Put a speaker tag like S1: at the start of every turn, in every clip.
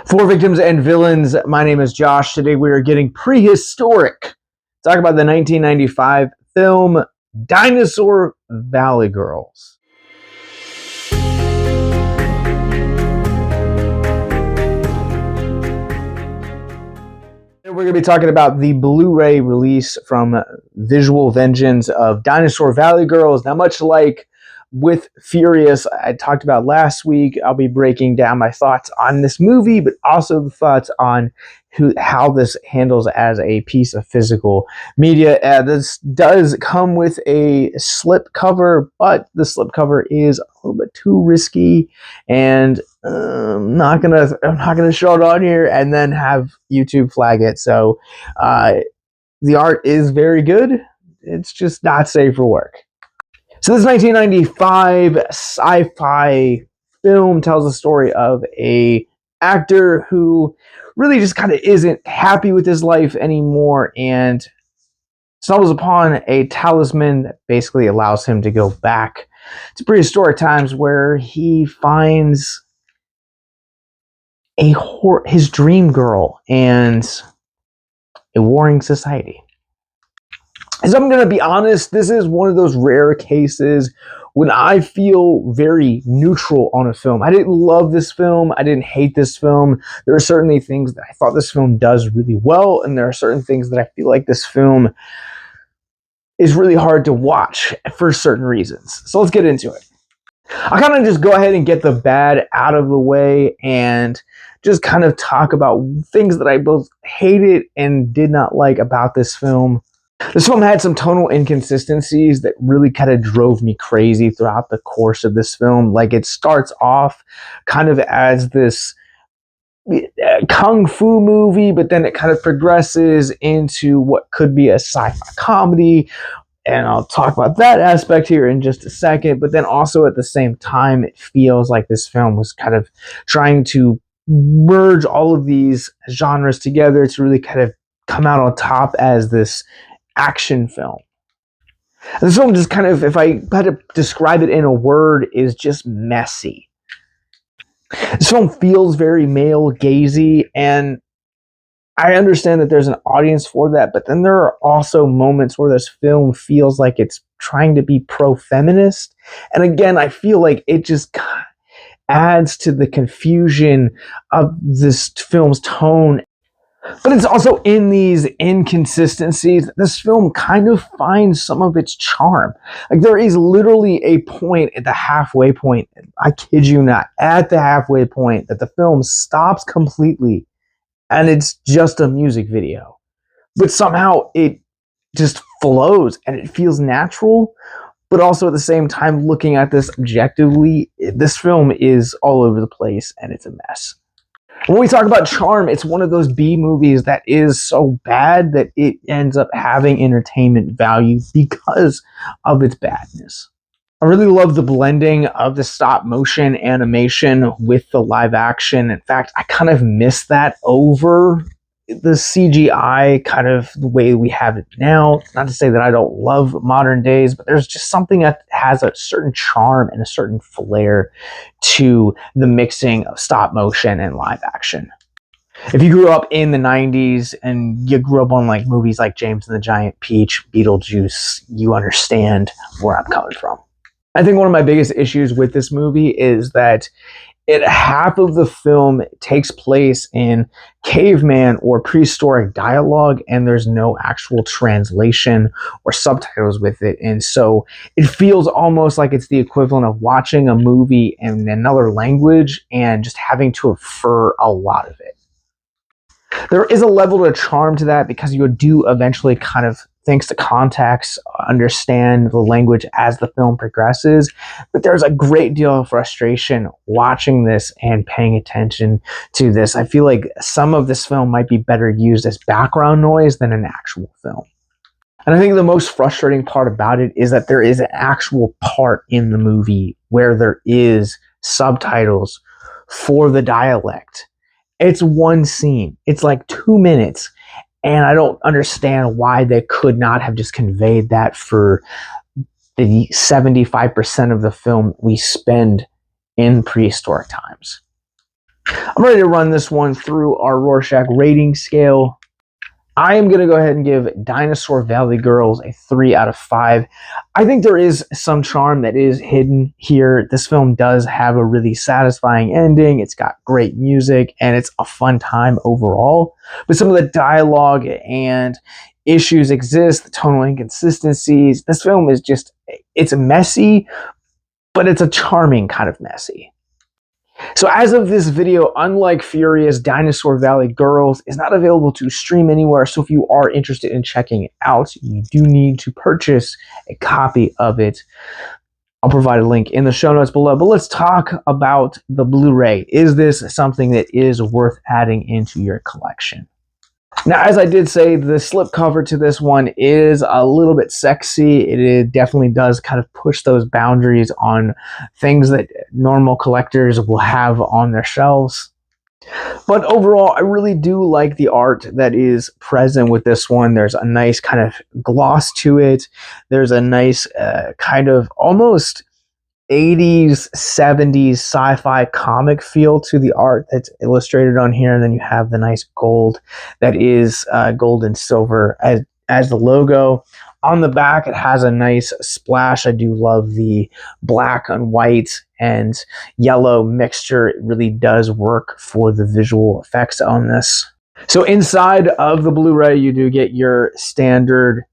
S1: For Victims and Villains, my name is Josh. Today we are getting prehistoric. Talk about the 1995 film Dinosaur Valley Girls. We're going to be talking about the Blu-ray release from Visual Vengeance of Dinosaur Valley Girls. Now, much like with Furious, I talked about last week, I'll be breaking down my thoughts on this movie, but also the thoughts on how this handles as a piece of physical media. This does come with a slip cover, but the slip cover is a little bit too risky, and I'm not gonna show it on here and then have YouTube flag it. So the art is very good. It's just not safe for work. So this 1995 sci-fi film tells the story of a actor who really just kind of isn't happy with his life anymore and stumbles upon a talisman that basically allows him to go back to prehistoric times, where he finds his dream girl and a warring society. So I'm going to be honest, this is one of those rare cases when I feel very neutral on a film. I didn't love this film. I didn't hate this film. There are certainly things that I thought this film does really well, and there are certain things that I feel like this film is really hard to watch for certain reasons. So let's get into it. I'll kind of just go ahead and get the bad out of the way and just kind of talk about things that I both hated and did not like about this film. This film had some tonal inconsistencies that really kind of drove me crazy throughout the course of this film. Like, it starts off kind of as this kung fu movie, but then it kind of progresses into what could be a sci-fi comedy. And I'll talk about that aspect here in just a second. But then also at the same time, it feels like this film was kind of trying to merge all of these genres together to really kind of come out on top as this action film. This film just kind of, if I had to describe it in a word, is just messy. This film feels very male-gazy, and I understand that there's an audience for that, but then there are also moments where this film feels like it's trying to be pro-feminist. And again, I feel like it just adds to the confusion of this film's tone. But it's also in these inconsistencies that this film kind of finds some of its charm. Like, there is literally a point at the halfway point, I kid you not, at the halfway point, that the film stops completely and it's just a music video. But somehow it just flows and it feels natural. But also at the same time, looking at this objectively, this film is all over the place and it's a mess. When we talk about charm, it's one of those B movies that is so bad that it ends up having entertainment value because of its badness. I really love the blending of the stop motion animation with the live action. In fact, I kind of miss that over the CGI, kind of the way we have it now. Not to say that I don't love modern days, but there's just something that has a certain charm and a certain flair to the mixing of stop motion and live action. If you grew up in the 90s and you grew up on like movies like James and the Giant Peach, Beetlejuice, you understand where I'm coming from. I think one of my biggest issues with this movie is that half of the film takes place in caveman or prehistoric dialogue, and there's no actual translation or subtitles with it. And so it feels almost like it's the equivalent of watching a movie in another language and just having to infer a lot of it. There is a level of charm to that because you do eventually kind of, thanks to context, understand the language as the film progresses. But there's a great deal of frustration watching this and paying attention to this. I feel like some of this film might be better used as background noise than an actual film. And I think the most frustrating part about it is that there is an actual part in the movie where there is subtitles for the dialect. It's one scene. It's like 2 minutes. And I don't understand why they could not have just conveyed that for the 75% of the film we spend in prehistoric times. I'm ready to run this one through our Rorschach rating scale. I am going to go ahead and give Dinosaur Valley Girls a 3 out of 5. I think there is some charm that is hidden here. This film does have a really satisfying ending. It's got great music, and it's a fun time overall. But some of the dialogue and issues exist, the tonal inconsistencies. This film is just, it's messy, but it's a charming kind of messy. So as of this video, unlike Furious, Dinosaur Valley Girls is not available to stream anywhere. So if you are interested in checking it out, you do need to purchase a copy of it. I'll provide a link in the show notes below. But let's talk about the Blu-ray. Is this something that is worth adding into your collection? Now, as I did say, the slipcover to this one is a little bit sexy. It definitely does kind of push those boundaries on things that normal collectors will have on their shelves. But overall, I really do like the art that is present with this one. There's a nice kind of gloss to it. There's a nice kind of almost 80s, 70s sci-fi comic feel to the art that's illustrated on here. And then you have the nice gold that is gold and silver as the logo. On the back, it has a nice splash. I do love the black and white and yellow mixture. It really does work for the visual effects on this. So inside of the Blu-ray, you do get your standard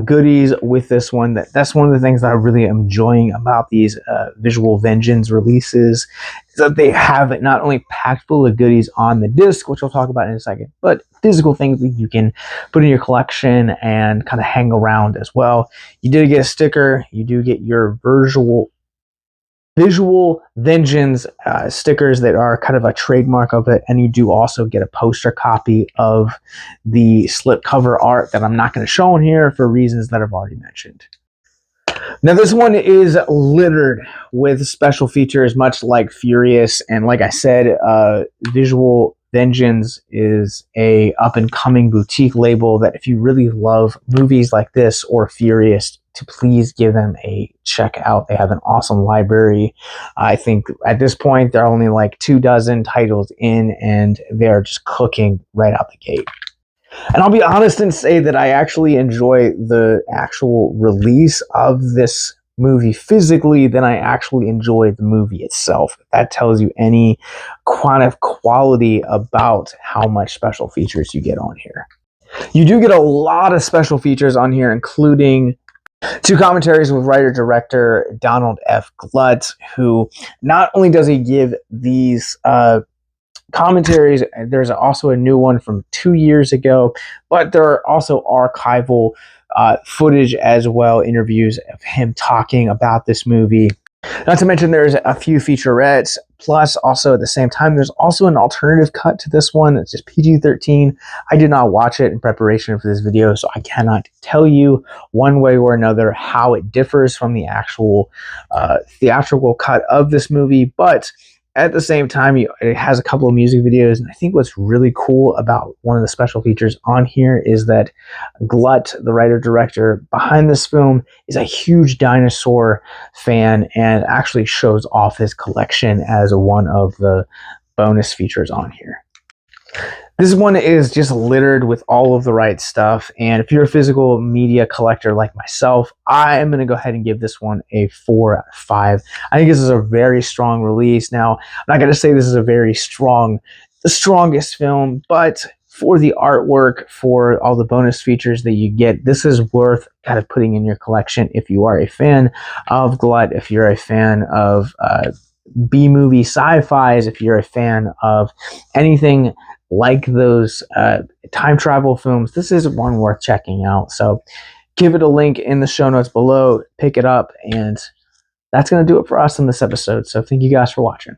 S1: goodies with this one. That's one of the things that I really am enjoying about these Visual Vengeance releases, is that they have it not only packed full of goodies on the disc, which we'll talk about in a second, but physical things that you can put in your collection and kind of hang around as well. You do get a sticker. You do get your Visual Vengeance stickers that are kind of a trademark of it, and you do also get a poster copy of the slipcover art that I'm not going to show on here for reasons that I've already mentioned. Now, this one is littered with special features, much like Furious, and like I said, Visual Vengeance is a up-and-coming boutique label that if you really love movies like this or Furious, to please give them a check out. They have an awesome library. I think at this point, they're only like 24 titles in, and they're just cooking right out the gate. And I'll be honest and say that I actually enjoy the actual release of this movie physically than I actually enjoy the movie itself. That tells you any kind of quality about how much special features you get on here. You do get a lot of special features on here, including 2 commentaries with writer-director Donald F. Glut, who not only does he give these commentaries, there's also a new one from 2 years ago, but there are also archival footage as well, interviews of him talking about this movie. Not to mention there's a few featurettes, plus also at the same time, there's also an alternative cut to this one. It's just PG-13. I did not watch it in preparation for this video, so I cannot tell you one way or another how it differs from the actual theatrical cut of this movie, but at the same time, it has a couple of music videos, and I think what's really cool about one of the special features on here is that Glut, the writer-director behind this film, is a huge dinosaur fan and actually shows off his collection as one of the bonus features on here. This one is just littered with all of the right stuff, and if you're a physical media collector like myself, I am going to go ahead and give this one a 4 out of 5. I think this is a very strong release. Now, I'm not going to say this is the strongest film, but for the artwork, for all the bonus features that you get, this is worth kind of putting in your collection if you are a fan of Glut, if you're a fan of B-movie sci-fis, if you're a fan of anything like those time travel films. This is one worth checking out. So give it a link in the show notes below, pick it up, and that's going to do it for us in this episode. So thank you guys for watching.